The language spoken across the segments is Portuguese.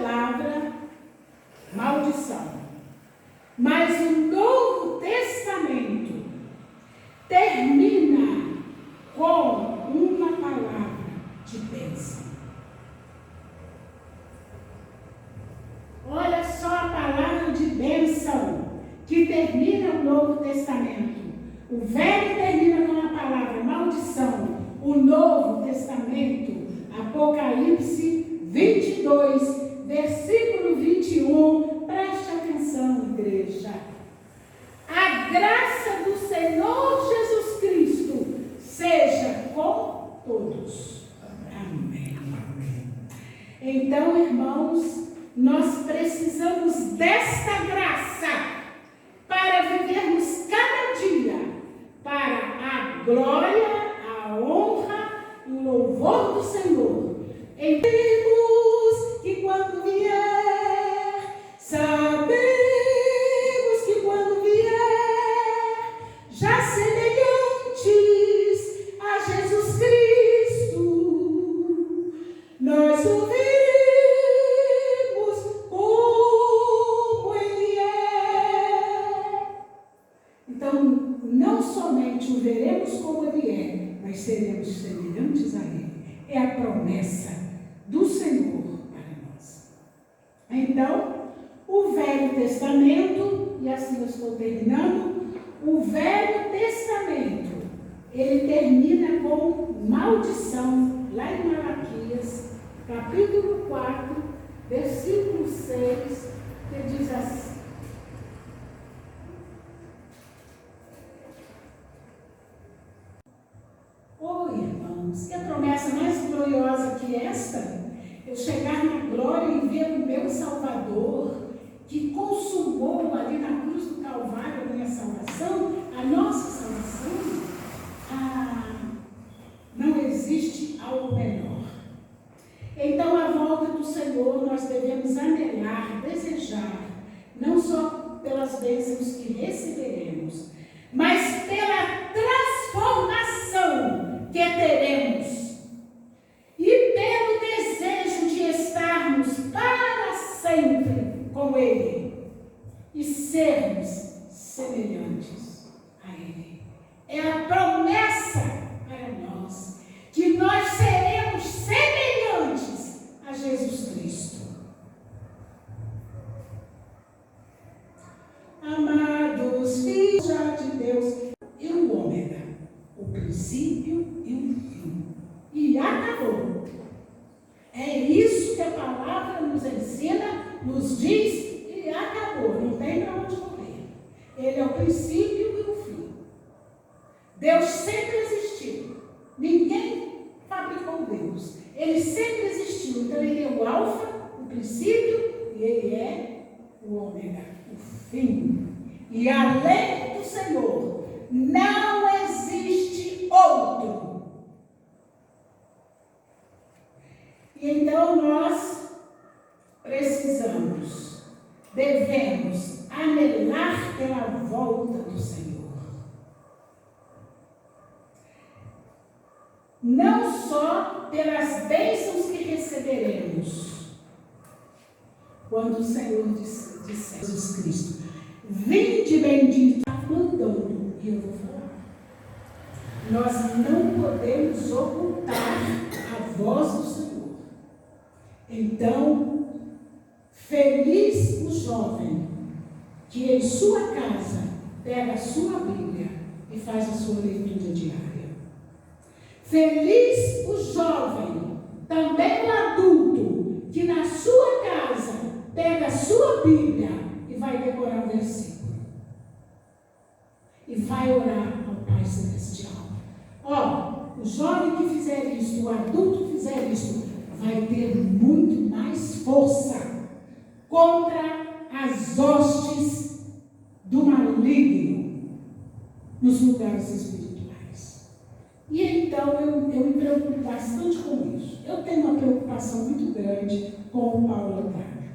palavra maldição. Mas o Novo Testamento termina com uma palavra de bênção. Olha só a palavra de bênção que termina o Novo Testamento. O Velho termina com a palavra maldição. O Novo Testamento, Apocalipse 22, versículo 21. Preste atenção, igreja. A graça do Senhor Jesus Cristo seja com todos. Amém. Então, irmãos, nós precisamos desta graça para vivermos cada dia para a glória, a honra e o louvor do Senhor. Sabemos que quando vier, sabemos que quando vier, já semelhantes a Jesus Cristo, nós o veremos como Ele é. Então, não somente o veremos como Ele é, mas seremos semelhantes a Ele. É a promessa do Senhor para nós. Então, o Velho Testamento, e assim eu estou terminando, o Velho Testamento, ele termina com maldição, lá em Malaquias, capítulo 4, versículo 6, que diz assim: oh, irmãos, que a promessa mais gloriosa que esta, eu chegar na glória e ver o meu Salvador, que consumou ali na cruz do Calvário a minha salvação, a nossa salvação. Não existe algo melhor. Então, a volta do Senhor, nós devemos ansear, desejar, não só pelas bênçãos que receberemos, mas pela transformação que teremos e pelo desejo de estarmos para sempre com Ele e sermos semelhantes a Ele. É a promessa para nós que nós seremos semelhantes a Jesus Cristo. Amados filhos de Deus, e o ômega, o princípio e o fim. E acabou. É isso que a palavra nos ensina, nos diz, e acabou. Não tem para onde correr. Ele é o princípio e o fim. Deus sempre existiu. Ninguém fabricou Deus. Ele sempre existiu. Então, ele é o alfa, o princípio, e ele é o ômega, o fim. E além do Senhor, não existe outro. E então nós precisamos, devemos anelar pela volta do Senhor. Não só pelas bênçãos que receberemos, quando o Senhor disse Jesus Cristo: vinde bendito, está mandando, e eu vou falar. Nós não podemos ocultar a voz do Senhor. Então, feliz o jovem que em sua casa pega a sua Bíblia e faz a sua leitura diária. Feliz o jovem, também o adulto, que na sua casa pega a sua Bíblia e vai decorar o versículo. E vai orar ao Pai Celestial. Ó, o jovem que fizer isso, o adulto que fizer isso, vai ter muito mais força contra as hostes do maligno nos lugares espirituais. E então eu me preocupo bastante com isso. Eu tenho uma preocupação muito grande com o Paulo Otávio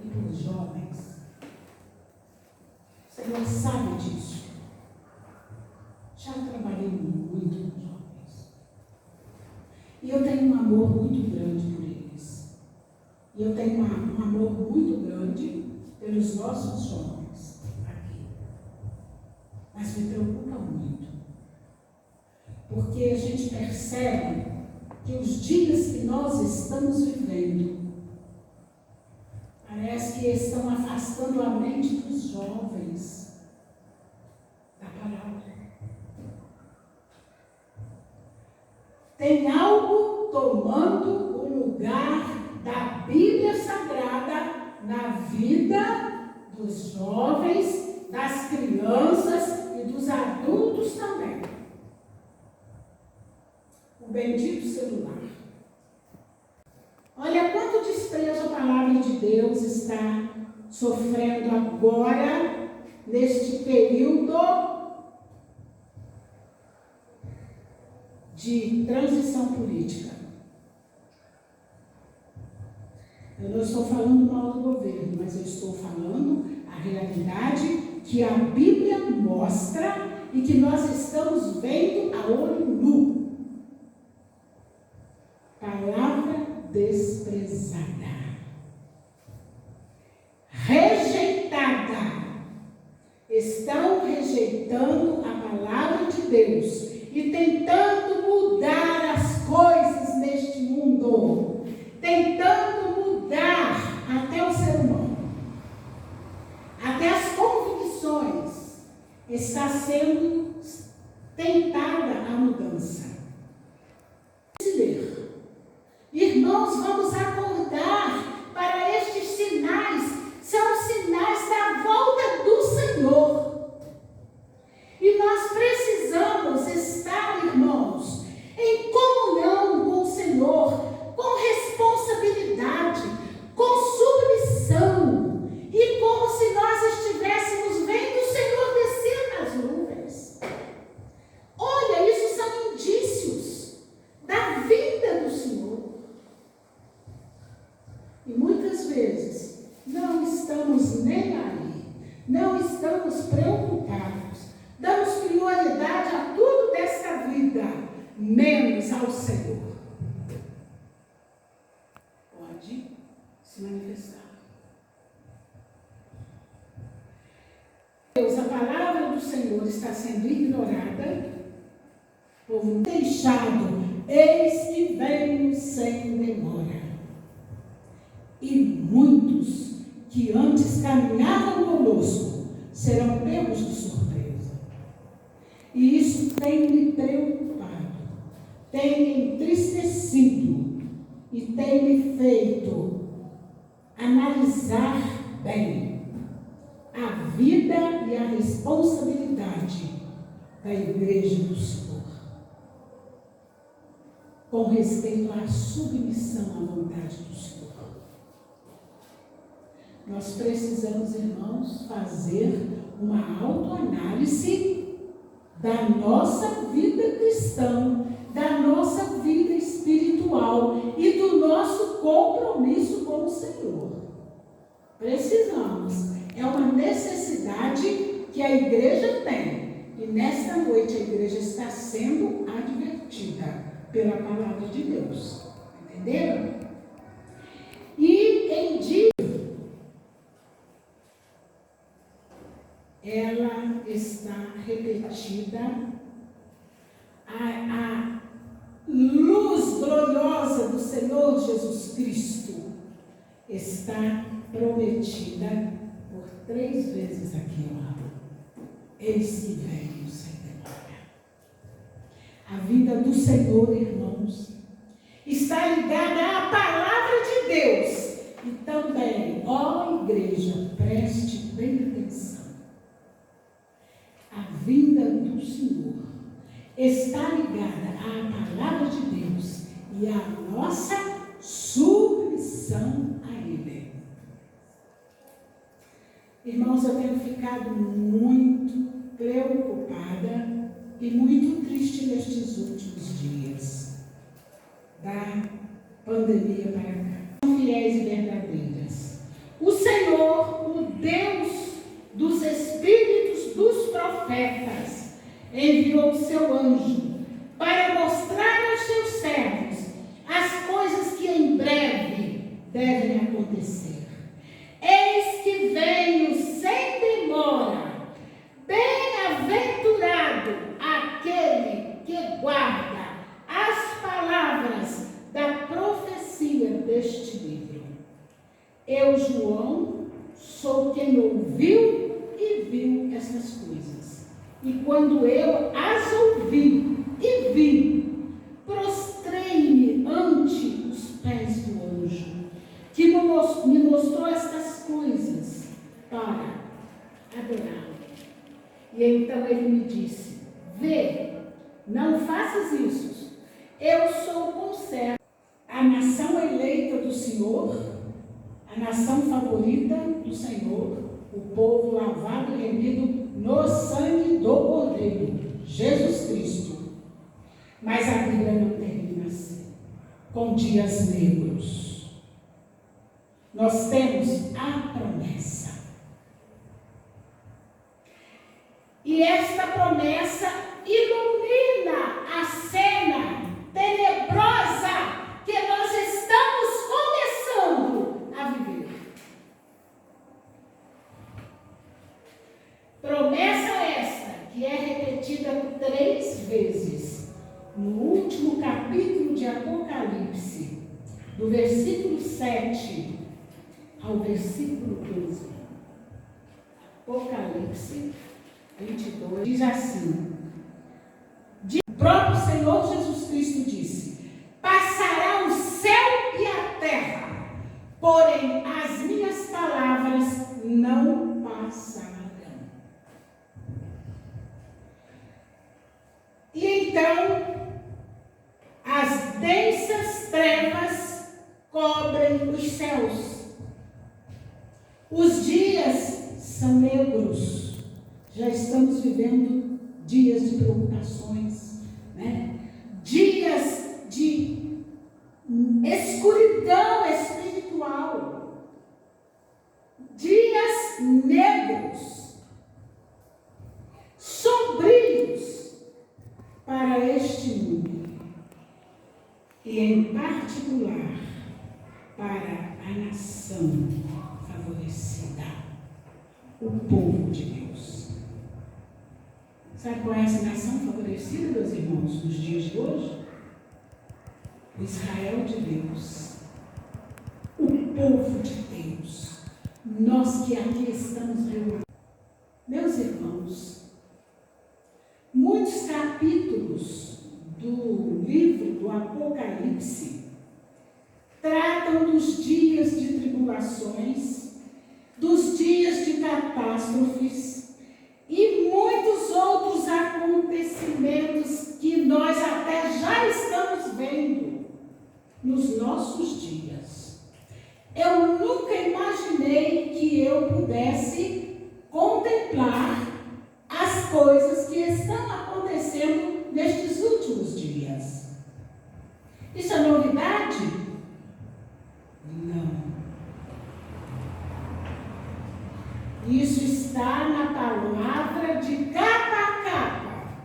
e com os jovens. O Senhor sabe disso. Já trabalhei muito com jovens. E eu tenho um amor muito grande por eles. E eu tenho um amor muito grande pelos nossos jovens aqui. Mas me preocupa muito. Porque a gente percebe que os dias que nós estamos vivendo parece que estão afastando a mente dos jovens da palavra. Tem algo tomando o lugar da Bíblia Sagrada na vida dos jovens, das crianças e dos adultos também. O bendito celular. Olha quanto desprezo a palavra de Deus está sofrendo agora, neste período de transição política. Eu não estou falando mal do governo, mas eu estou falando a realidade que a Bíblia mostra e que nós estamos vendo a olho nu. Palavra desprezada, rejeitada. Estão rejeitando a palavra de Deus e tentando mudar as coisas neste mundo, tentando mudar até o ser humano, até as convicções. Está sendo tentada a mudança. Irmãos, vamos acordar para estes sinais. São sinais da volta do Senhor. E nós precisamos estar, irmãos, em comunhão com o Senhor, com responsabilidade, com submissão, e como se nós estivéssemos vendo o Senhor descer nas nuvens. Olha, isso são indícios da vinda do Senhor. E muitas vezes não estamos nem aí, não estamos preocupados, damos prioridade a tudo desta vida, menos ao Senhor. Pode se manifestar. Deus, a palavra do Senhor está sendo ignorada, povo deixado, eis que venho sem demora. E muitos que antes caminhavam conosco serão pegos de surpresa. E isso tem me preocupado, tem me entristecido e tem me feito analisar bem a vida e a responsabilidade da Igreja do Senhor com respeito à submissão à vontade do Senhor. Nós precisamos, irmãos, fazer uma autoanálise da nossa vida cristã, da nossa vida espiritual e do nosso compromisso com o Senhor. Precisamos. É uma necessidade que a igreja tem. E nesta noite a igreja está sendo advertida pela palavra de Deus. Entenderam? E em dia ela está repetida, a luz gloriosa do Senhor Jesus Cristo está prometida por 3 vezes aqui, ó. Eis que venho sem demora. A vinda do Senhor, irmãos, está ligada à palavra de Deus. E também, ó igreja, preste bem atenção. A vinda do Senhor está ligada à palavra de Deus e à nossa submissão a Ele. Irmãos, eu tenho ficado muito preocupada e muito triste nestes últimos dias da pandemia para cá. São fiéis e verdadeiras. O Senhor, o Deus dos Espíritos dos profetas, enviou o seu anjo para mostrar aos seus servos as coisas que em breve devem devem acontecer. Eis que venho sem demora. Bem-aventurado aquele que guarda as palavras da profecia deste livro. Eu, João, sou quem ouviu e viu essas coisas. E quando eu as ouvi e vi, prostrei-me ante os pés do anjo, que me mostrou estas coisas para adorá-lo. E então ele me disse: vê, não faças isso. Eu sou o conservo, a nação eleita do Senhor, a nação favorita do Senhor, o povo lavado e remido no sangue do Cordeiro, Jesus Cristo. Mas a Bíblia não termina assim, com dias negros. Nós temos a promessa. E esta promessa ilumina a cena tenebrosa que nós estamos começando a viver. Promessa esta que é repetida 3 vezes no último capítulo de Apocalipse, do versículo 7 ao versículo 12. Apocalipse 22 diz assim: o próprio Senhor Jesus Cristo disse: passará o céu e a terra, porém as minhas palavras não passarão. E então as densas trevas cobrem os céus. Os dias são negros. Já estamos vivendo dias de preocupações, né? Dias de escuridão espiritual, dias negros, sombrios para este mundo, e em particular para a nação favorecida, o povo de Deus. Sabe qual é essa nação favorecida, meus irmãos, nos dias de hoje? O Israel de Deus, o povo de Deus, nós que aqui estamos reunidos. Meus irmãos, muitos capítulos do livro do Apocalipse tratam dos dias de tribulações, dos dias de catástrofes, e muitos outros acontecimentos que nós até já estamos vendo nos nossos dias. Eu nunca imaginei que eu pudesse contemplar as coisas que estão acontecendo nestes últimos dias. Isso é novidade? Não. Isso está na palavra de capa a capa.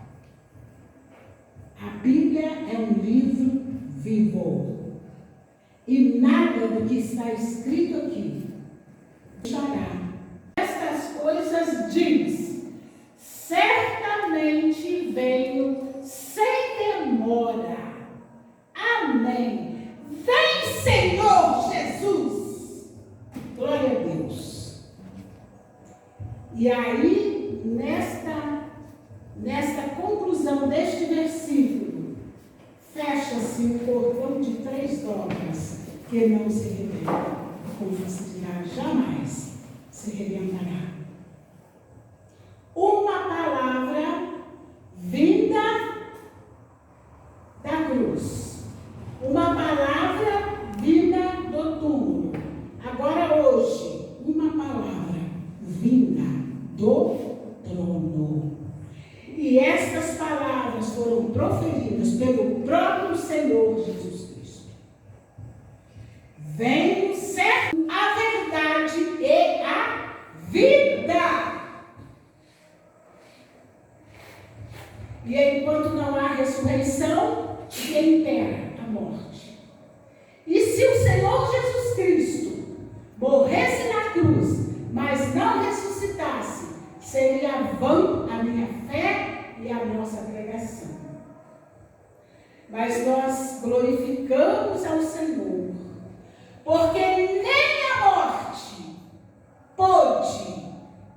A Bíblia é um livro vivo. E nada do que está escrito aqui estará. Estas coisas diz: certamente venho sem demora. Amém. Vem, Senhor Jesus. Glória a Deus. E aí, nesta conclusão deste versículo, fecha-se o cordão de 3 dobras, que não se rebenta com facilidade, jamais se rebentará. Uma palavra vinda da cruz, uma palavra vinda do túmulo. Agora hoje, uma palavra vinda do trono. E estas palavras foram proferidas pelo próprio Senhor Jesus Cristo. Venho ser a verdade e a vida. seria vã a minha fé e a nossa pregação. Mas nós glorificamos ao Senhor, porque nem a morte pôde,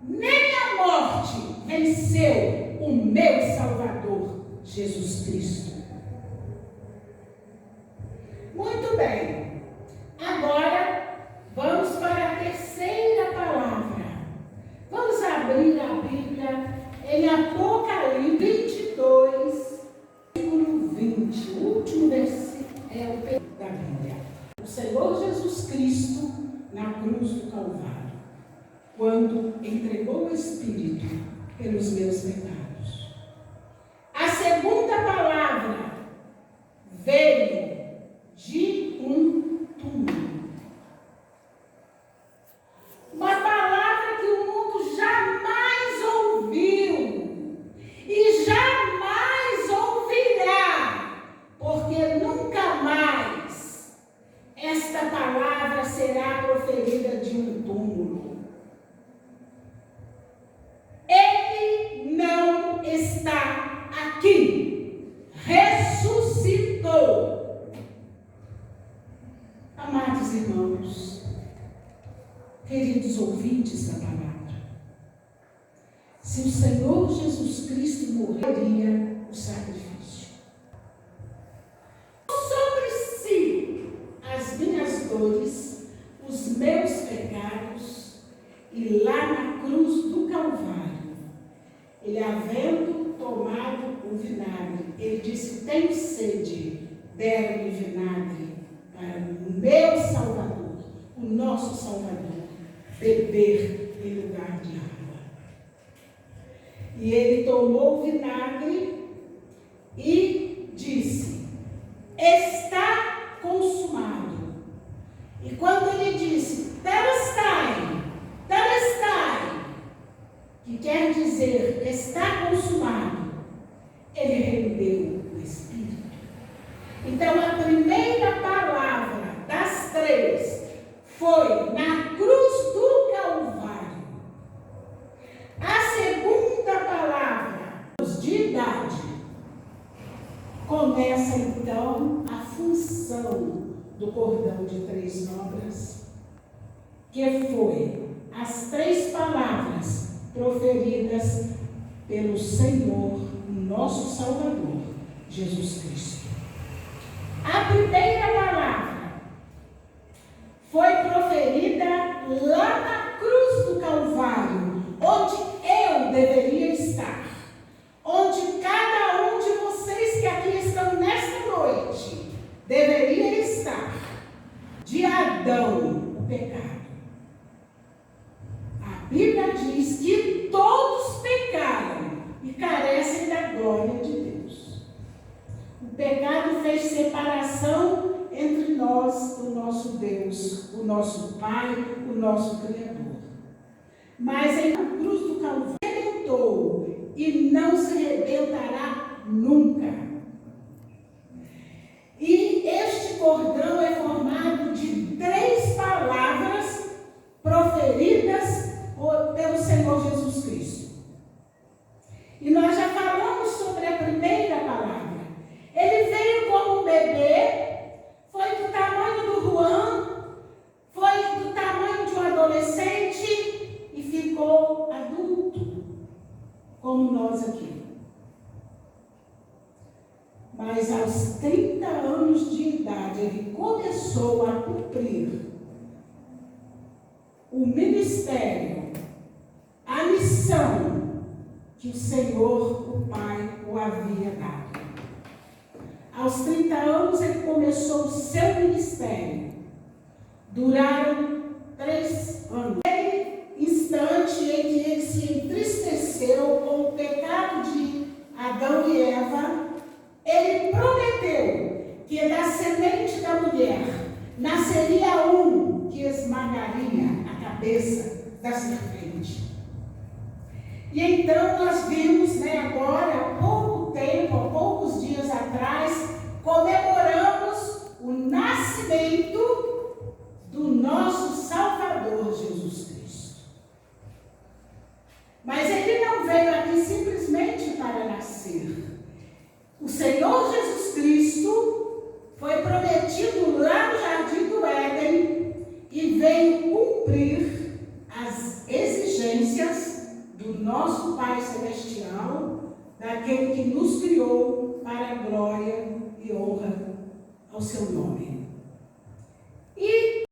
nem a morte venceu o meu Salvador, Jesus Cristo. Muito bem, agora vamos para a terceira palavra. Vamos abrir a Bíblia em Apocalipse 22, versículo 20. O último versículo é o da Bíblia. O Senhor Jesus Cristo na cruz do Calvário, quando entregou o Espírito pelos meus pecados. A segunda palavra veio de um túmulo. Uma palavra que o mundo jamais ouviu e jamais ouvirá, porque nunca mais esta palavra será proferida de um túmulo. Ele não está aqui, ressuscitou. Amados irmãos, queridos ouvintes da palavra, se o Senhor Jesus Cristo morreria o sacrifício, sobre si as minhas dores, os meus pecados, e lá na cruz do Calvário, ele havendo tomado o vinagre, ele disse: tenho sede, deram-me vinagre para o meu Salvador, o nosso Salvador, beber em lugar de água. E ele tomou o vinagre e disse: está consumado. E quando ele disse telestai, que quer dizer está consumado, ele rendeu o Espírito. Então a primeira palavra das três foi na cruz do Calvário. A segunda palavra, de idade, começa então a função do cordão de 3 dobras, que foi as 3 palavras proferidas pelo Senhor, nosso Salvador, Jesus Cristo. A primeira palavra foi proferida lá na cruz do Calvário, onde eu deveria estar, onde cada um de vocês que aqui estão nesta noite deveria estar. De Adão, o pecado. A Bíblia diz que todos pecaram e carecem da glória de Deus. O pecado fez separação entre nós, o nosso Deus, o nosso Pai, o nosso Criador. Mas em a cruz do Calvário rebentou e não se rebentará nunca. E este cordão é formado de 3 palavras proferidas pelo Senhor Jesus Cristo. E nós já falamos sobre a primeira palavra. Ele veio como um bebê, foi do tamanho do Juan, foi do tamanho de um adolescente e ficou adulto, como nós aqui. Mas aos 30 anos de idade, ele começou a cumprir o ministério, a missão que o Senhor, o Pai, o havia dado. Aos 30 anos, ele começou o seu ministério. Duraram 3 anos. Naquele instante em que ele se entristeceu com o pecado de Adão e Eva, ele prometeu que da semente da mulher nasceria um que esmagaria a cabeça da serpente. E então nós vimos, agora, há pouco tempo, há poucos dias atrás, comemoramos o nascimento do nosso Salvador Jesus Cristo. Mas ele cumprir as exigências do nosso Pai Celestial, daquele que nos criou para a glória e honra ao seu nome.